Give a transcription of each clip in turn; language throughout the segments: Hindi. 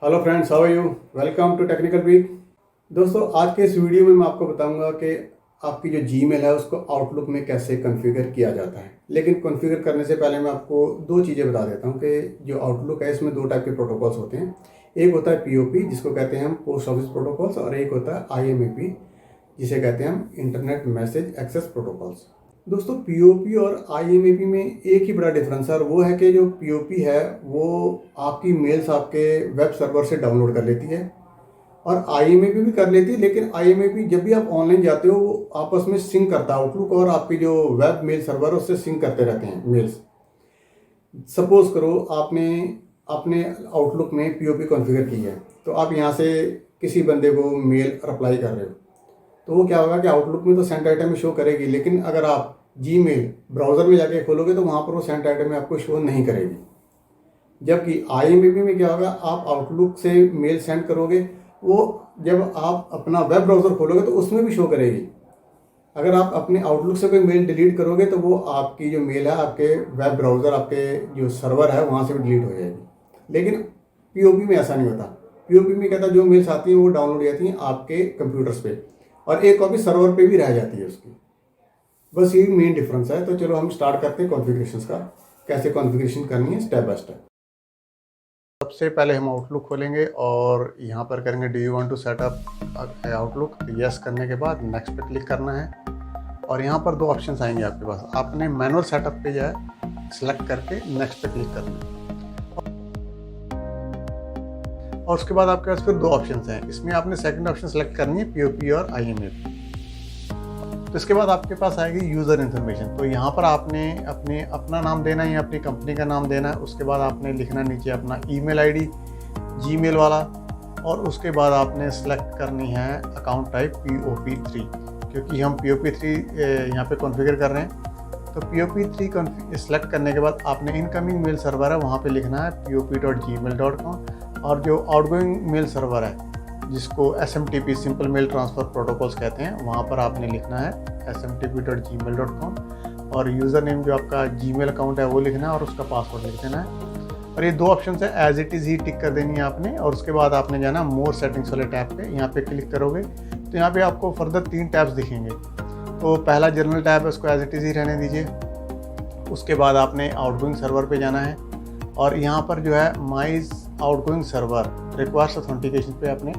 Hello friends, how are you? Welcome to technical week. दोस्तों, आज के इस वीडियो में मैं आपको बताऊंगा कि आपकी जो जीमेल है उसको आउटलुक में कैसे कॉन्फ़िगर किया जाता है। लेकिन कॉन्फ़िगर करने से पहले मैं आपको दो चीज़ें बता देता हूं कि जो आउटलुक है इसमें दो टाइप के प्रोटोकॉल्स होते हैं। एक होता है पीओपी, जिसको कहते हैं हम पोस्ट ऑफिस प्रोटोकॉल्स, और एक होता है आईएमएपी, जिसे कहते हैं हम इंटरनेट मैसेज एक्सेस प्रोटोकॉल्स। दोस्तों, पीओपी और आईएमएपी में एक ही बड़ा डिफरेंस है, और वो है कि जो पीओपी है वो आपकी मेल्स आपके वेब सर्वर से डाउनलोड कर लेती है, और आईएमएपी भी कर लेती है। लेकिन आईएमएपी जब भी आप ऑनलाइन जाते हो वो आपस में सिंक करता है, आउटलुक और आपकी जो वेब मेल सर्वर है उससे सिंक करते रहते हैं मेल्स। सपोज करो आपने अपने आउटलुक में पीओपी कॉन्फ़िगर की है, तो आप यहाँ से किसी बंदे को मेल रिप्लाई कर रहे हो, तो वो क्या होगा कि आउटलुक में तो सेंट आइटम में शो करेगी, लेकिन अगर आप जीमेल ब्राउज़र में जाके खोलोगे तो वहाँ पर वो सेंट आइटम में आपको शो नहीं करेगी। जबकि आईएमएपी में क्या होगा, आप आउटलुक से मेल सेंड करोगे, वो जब आप अपना वेब ब्राउज़र खोलोगे तो उसमें भी शो करेगी। अगर आप अपने आउटलुक से कोई मेल डिलीट करोगे तो वो आपकी जो मेल है आपके वेब ब्राउज़र, आपके जो सर्वर है वहाँ से भी डिलीट हो जाएगी। लेकिन पीओपी में ऐसा नहीं होता। पीओपी में कहता है जो मेल्स आती हैं वो डाउनलोड हो जाती हैं आपके कंप्यूटर्स पे, और एक कॉपी सर्वर पे भी रह जाती है उसकी। बस यही मेन डिफरेंस है। तो चलो हम स्टार्ट करते हैं कॉन्फ़िगरेशंस का, कैसे कॉन्फ़िगरेशन करनी है स्टेप बाय स्टेप। सबसे पहले हम आउटलुक खोलेंगे और यहाँ पर करेंगे do you want to set up Outlook. Yes करने के बाद नेक्स्ट पे क्लिक करना है, और यहाँ पर दो ऑप्शंस आएंगे आपके पास। आपने मैनुअल सेटअप पे जाए सेलेक्ट करके नेक्स्ट पे क्लिक करना है, और उसके बाद आपके पास फिर दो ऑप्शंस हैं। इसमें आपने सेकंड ऑप्शन सेलेक्ट करनी है पीओपी और आईएमएपी। तो इसके बाद आपके पास आएगी यूज़र इन्फॉर्मेशन। तो यहाँ पर आपने अपना नाम देना है या अपनी कंपनी का नाम देना है। उसके बाद आपने लिखना नीचे अपना ईमेल आईडी जीमेल वाला, और उसके बाद आपने सेलेक्ट करनी है अकाउंट टाइप POP3, क्योंकि हम POP3 यहाँ पे कॉन्फ़िगर कर रहे हैं। तो POP3 सेलेक्ट करने के बाद आपने इनकमिंग मेल सर्वर है वहाँ पे लिखना है pop.gmail.com, और जो आउटगोइंग मेल सर्वर है जिसको SMTP simple mail transfer protocols कहते हैं, वहाँ पर आपने लिखना है smtp.gmail.com, और यूज़र नेम जो आपका जीमेल अकाउंट है वो लिखना है, और उसका पासवर्ड लिख देना है। और ये दो ऑप्शन है, एज इट इज़ ही टिक कर देनी है आपने। और उसके बाद आपने जाना मोर सेटिंग्स वाले टैब पे। यहाँ पे क्लिक करोगे तो यहाँ पे आपको फर्दर 3 टैब्स दिखेंगे। तो पहला जनरल टैब है, उसको एज इट इज़ ही रहने दीजिए। उसके बाद आपने आउटगोइंग सर्वर पे जाना है, और यहाँ पर जो है माई आउटगोइंग सर्वर रिक्वायर्स ऑथेंटिकेशन पे आपने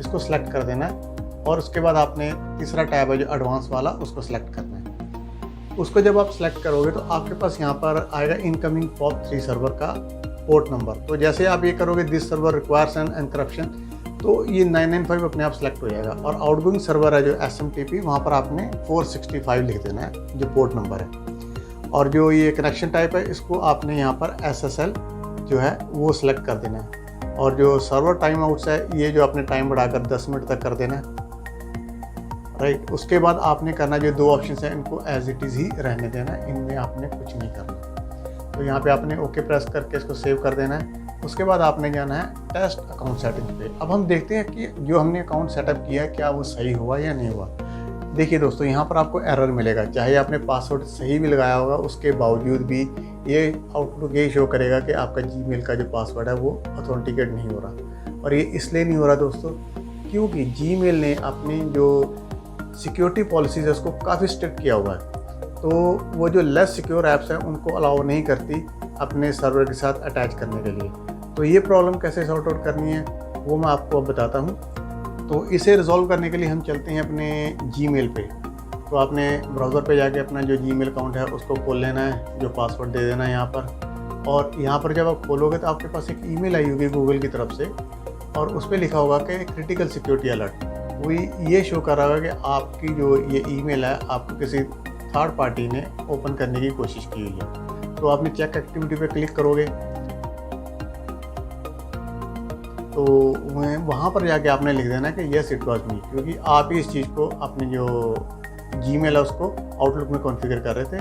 इसको सेलेक्ट कर देना है। और उसके बाद आपने तीसरा टैब है जो एडवांस वाला, उसको सेलेक्ट करना है। उसको जब आप सेलेक्ट करोगे तो आपके पास यहाँ पर आएगा इनकमिंग POP3 सर्वर का पोर्ट नंबर। तो जैसे आप ये करोगे दिस सर्वर रिक्वायर्स एन एनक्रप्शन, तो ये 995 अपने आप सेलेक्ट हो जाएगा। और आउटगोइंग सर्वर है जो SMTP, वहाँ पर आपने 465 लिख देना है जो पोर्ट नंबर है। और जो ये कनेक्शन टाइप है इसको आपने यहाँ पर SSL जो है वो सिलेक्ट कर देना है। और जो सर्वर टाइम आउट्स है ये जो आपने टाइम बढ़ाकर 10 मिनट तक कर देना है, राइट। उसके बाद आपने करना जो दो ऑप्शन है इनको एज इट इज़ ही रहने देना है, इनमें आपने कुछ नहीं करना। तो यहाँ पे आपने ओके प्रेस करके इसको सेव कर देना है। उसके बाद आपने जाना है टेस्ट अकाउंट सेटिंग पे। अब हम देखते हैं कि जो हमने अकाउंट सेटअप किया है क्या वो सही हुआ या नहीं हुआ। देखिए दोस्तों, यहाँ पर आपको एरर मिलेगा, चाहे आपने पासवर्ड सही भी लगाया होगा उसके बावजूद भी ये आउटलुक यही शो करेगा कि आपका जीमेल का जो पासवर्ड है वो ऑथेंटिकेट नहीं हो रहा। और ये इसलिए नहीं हो रहा दोस्तों क्योंकि जीमेल ने अपनी जो सिक्योरिटी पॉलिसीज़ है उसको काफ़ी स्ट्रिक्ट किया हुआ है। तो वो जो लेस सिक्योर ऐप्स हैं उनको अलाउ नहीं करती अपने सर्वर के साथ अटैच करने के लिए। तो ये प्रॉब्लम कैसे सॉर्ट आउट करनी है वो मैं आपको अब बताता हूँ। तो इसे रिजॉल्व करने के लिए हम चलते हैं अपने जीमेल पे। तो आपने ब्राउज़र पे जाके अपना जो जीमेल अकाउंट है उसको खोल लेना है, जो पासवर्ड दे देना है यहाँ पर। और यहाँ पर जब आप खोलोगे तो आपके पास एक ईमेल आई होगी गूगल की तरफ से, और उस पर लिखा होगा कि क्रिटिकल सिक्योरिटी अलर्ट। वो ये शो कर रहा होगा कि आपकी जो ये ईमेल है आपको किसी थर्ड पार्टी ने ओपन करने की कोशिश की हुई है। तो आपने चेक एक्टिविटी पे क्लिक करोगे तो वहाँ पर जाके आपने लिख देना कि येस इट वाज मी, क्योंकि आप ही इस चीज़ को अपनी जो जीमेल है उसको आउटलुक में कॉन्फ़िगर कर रहे थे।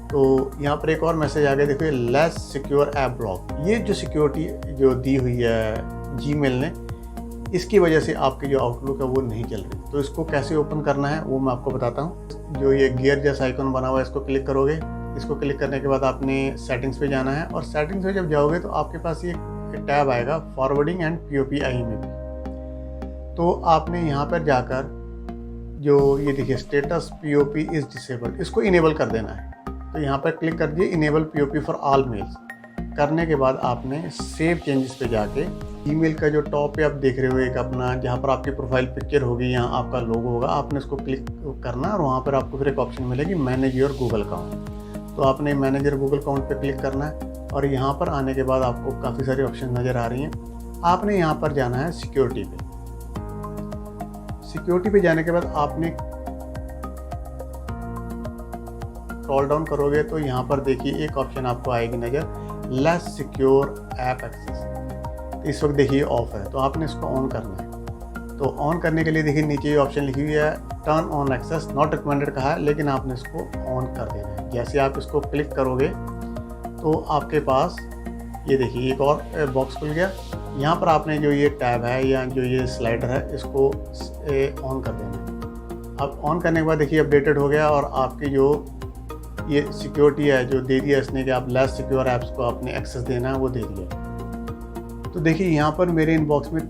तो यहाँ पर एक और मैसेज आ गया, देखिए लेस सिक्योर ऐप ब्लॉक। ये जो सिक्योरिटी जो दी हुई है जीमेल ने, इसकी वजह से आपकी जो आउटलुक है वो नहीं चल रही। तो इसको कैसे ओपन करना है वो मैं आपको बताता हूँ। जो ये गियर जैसा आइकन बना हुआ है इसको क्लिक करोगे इसको क्लिक करने के बाद आपने सेटिंग्स पे जाना है, और सेटिंग्स पे जब जाओगे तो आपके पास ये टैब आएगा फॉरवर्डिंग एंड POP में भी। तो आपने यहाँ पर जाकर जो ये देखिए स्टेटस POP इज़ डिसेबल्ड, इसको इनेबल कर देना है। तो यहाँ पर क्लिक कर दिए enable POP for all mails. करने के बाद आपने सेव चेंजेस पे जाके ईमेल का जो टॉप पे आप देख रहे हो एक अपना, जहाँ पर आपकी प्रोफाइल पिक्चर होगी, यहाँ आपका लोगो होगा, आपने इसको क्लिक करना और वहाँ पर आपको फिर एक ऑप्शन मिलेगी मैनेज योर गूगल अकाउंट। तो आपने मैनेज योर गूगल अकाउंट पे क्लिक करना है, और यहाँ पर आने के बाद आपको काफ़ी सारी ऑप्शन नज़र आ रही हैं। आपने यहाँ पर जाना है सिक्योरिटी पे। सिक्योरिटी पे जाने के बाद आपने स्क्रॉल डाउन करोगे तो यहाँ पर देखिए एक ऑप्शन आपको आएगी नज़र, लेस सिक्योर ऐप एक्सेस। तो इस वक्त देखिए ऑफ है, तो आपने इसको ऑन करना है। तो ऑन करने के लिए देखिए नीचे ये ऑप्शन लिखी हुई है turn on access, not recommended कहा है, लेकिन आपने इसको ऑन कर देना है। जैसे आप इसको क्लिक करोगे तो आपके पास ये देखिए एक और बॉक्स खुल गया। यहाँ पर आपने जो ये टैब है या जो ये स्लाइडर है इसको ऑन कर देना है। अब ऑन करने के बाद देखिए अपडेटेड हो गया, और आपकी जो ये सिक्योरिटी है जो दे दिया इसने कि आप लेस सिक्योर ऐप्स को आपने एक्सेस देना है, वो दे दिया। तो देखिए यहाँ पर मेरे इनबॉक्स में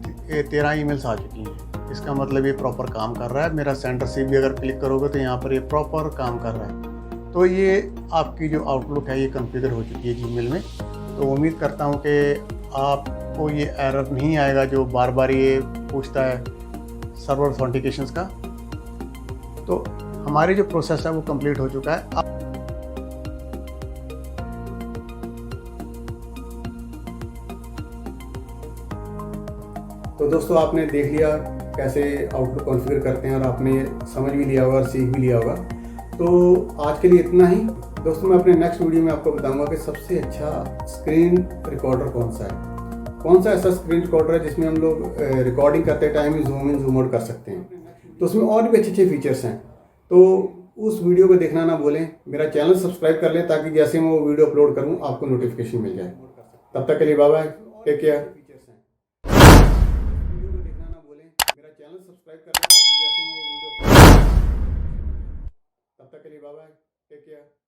13 ईमेल्स आ चुकी हैं। इसका मतलब ये प्रॉपर काम कर रहा है। मेरा सेंटर से भी अगर क्लिक करोगे तो यहाँ पर ये प्रॉपर काम कर रहा है। तो ये आपकी जो आउटलुक है ये कॉन्फ़िगर हो चुकी है जीमेल में। तो उम्मीद करता हूँ कि आपको ये एरर नहीं आएगा जो बार बार ये पूछता है सर्वर ऑथेंटिकेशंस का। तो हमारी जो प्रोसेस है वो कंप्लीट हो चुका है। तो दोस्तों आपने देख लिया कैसे आउटलुक कॉन्फ़िगर करते हैं, और आपने समझ भी लिया होगा और सीख भी लिया होगा। तो आज के लिए इतना ही दोस्तों। मैं अपने नेक्स्ट वीडियो में आपको बताऊंगा कि सबसे अच्छा स्क्रीन रिकॉर्डर कौन सा है, कौन सा ऐसा स्क्रीन रिकॉर्डर है जिसमें हम लोग रिकॉर्डिंग करते time he zoom in zoom out कर सकते हैं। तो उसमें और भी अच्छे अच्छे फीचर्स हैं। तो उस वीडियो को देखना ना भूलें। मेरा चैनल सब्सक्राइब कर लें ताकि जैसे मैं वो वीडियो अपलोड करूँ आपको नोटिफिकेशन मिल जाए। तब तक के लिए bye bye, take care. Channel subscribe कर लें ताकि जैसे मैं वो वीडियो, तब तक के लिए बाय बाय, टेक केयर।